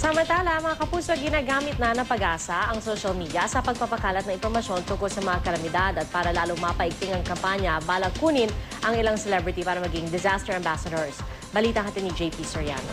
Samantala, mga kapuso, ginagamit na ng Pag-asa ang social media sa pagpapakalat ng impormasyon tungkol sa mga kalamidad at para lalong mapaigting ang kampanya, balak kunin ang ilang celebrity para maging disaster ambassadors. Balita natin ni JP Soriano.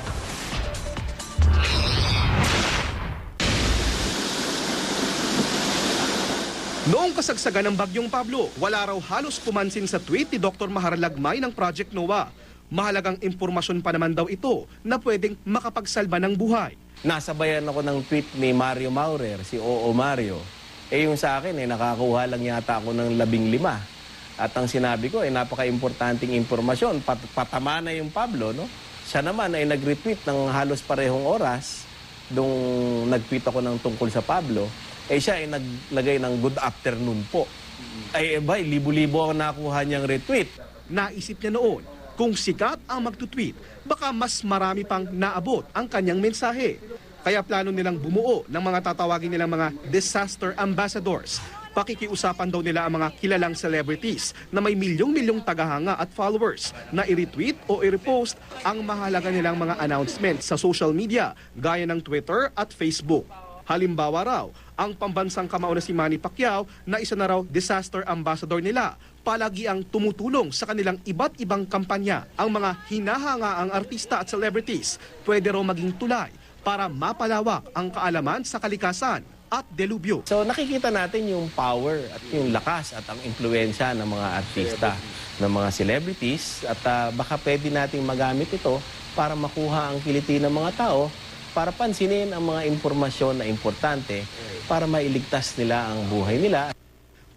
Noong kasagsagan ng Bagyong Pablo, wala raw halos pumansin sa tweet ni Dr. Mahar Lagmay ng Project NOAA. Mahalagang impormasyon pa naman daw ito na pwedeng makapagsalba ng buhay. Nasabayan ako ng tweet ni Mario Maurer, si Oo Mario. Yung sa akin, nakakuha lang yata ako ng 15. At ang sinabi ko, napaka-importanting impormasyon. Patama na yung Pablo, no? Siya naman ay nag-retweet ng halos parehong oras nung nag-tweet ako ng tungkol sa Pablo. Siya ay naglagay ng good afternoon po. Libo-libo ako nakuha niyang retweet. Naisip niya noon, kung sikat ang magtutweet, baka mas marami pang naabot ang kanyang mensahe. Kaya plano nilang bumuo ng mga tatawagin nilang mga disaster ambassadors. Pakikiusapan daw nila ang mga kilalang celebrities na may milyong-milyong tagahanga at followers na i-retweet o i-repost ang mahalaga nilang mga announcements sa social media gaya ng Twitter at Facebook. Halimbawa raw, ang pambansang kamao na si Manny Pacquiao na isa na raw disaster ambassador nila, palagi ang tumutulong sa kanilang iba't ibang kampanya. Ang mga hinahangaang artista at celebrities pwede raw maging tulay para mapalawak ang kaalaman sa kalikasan at delubyo. So nakikita natin yung power at yung lakas at ang impluensya ng mga artista, ng mga celebrities at baka pwede nating magamit ito para makuha ang kiliti ng mga tao, para pansinin ang mga impormasyon na importante para mailigtas nila ang buhay nila.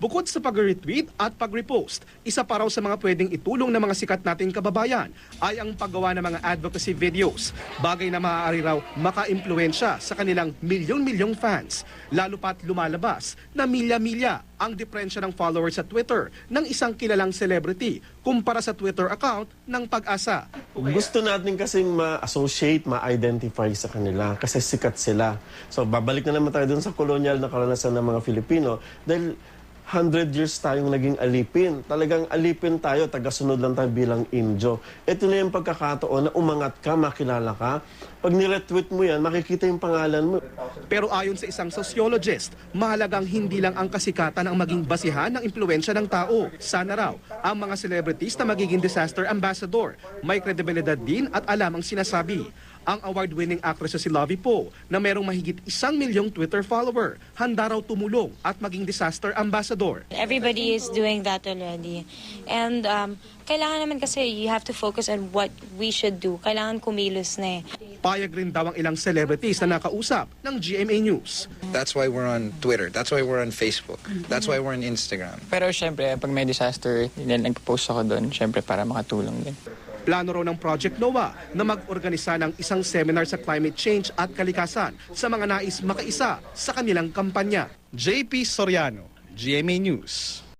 Bukod sa pag-retweet at pag-repost, isa pa raw sa mga pwedeng itulong ng mga sikat nating kababayan ay ang paggawa ng mga advocacy videos. Bagay na maaari raw maka-impluensya sa kanilang milyon-milyong fans. Lalo pat lumalabas na milya-milya ang diferensya ng followers sa Twitter ng isang kilalang celebrity kumpara sa Twitter account ng Pag-asa. Gusto natin kasing ma-associate, ma-identify sa kanila kasi sikat sila. So babalik na naman tayo dun sa kolonyal na karanasan ng mga Filipino dahil 100 years tayong naging alipin. Talagang alipin tayo, tagasunod lang tayo bilang Indio. Ito na yung pagkakataon na umangat ka, makilala ka. Pag niretweet mo yan, makikita yung pangalan mo. Pero ayon sa isang sociologist, mahalagang hindi lang ang kasikatan ang maging basihan ng impluensya ng tao. Sana raw, ang mga celebrities na magiging disaster ambassador, may kredibilidad din at alam ang sinasabi. Ang award-winning actress si Lovie Poe na merong mahigit 1 milyong Twitter follower, handa raw tumulong at maging disaster ambassador. Everybody is doing that already. And kailangan naman kasi you have to focus on what we should do. Kailangan kumilos na eh. Payag rin daw ang ilang celebrities na nakausap ng GMA News. That's why we're on Twitter. That's why we're on Facebook. That's why we're on Instagram. Pero syempre, pag may disaster, nag-post ako doon, syempre para makatulong din. Plano raw ng Project NOAA na mag-organisa ng isang seminar sa climate change at kalikasan sa mga nais makaisa sa kanilang kampanya. JP Soriano, GMA News.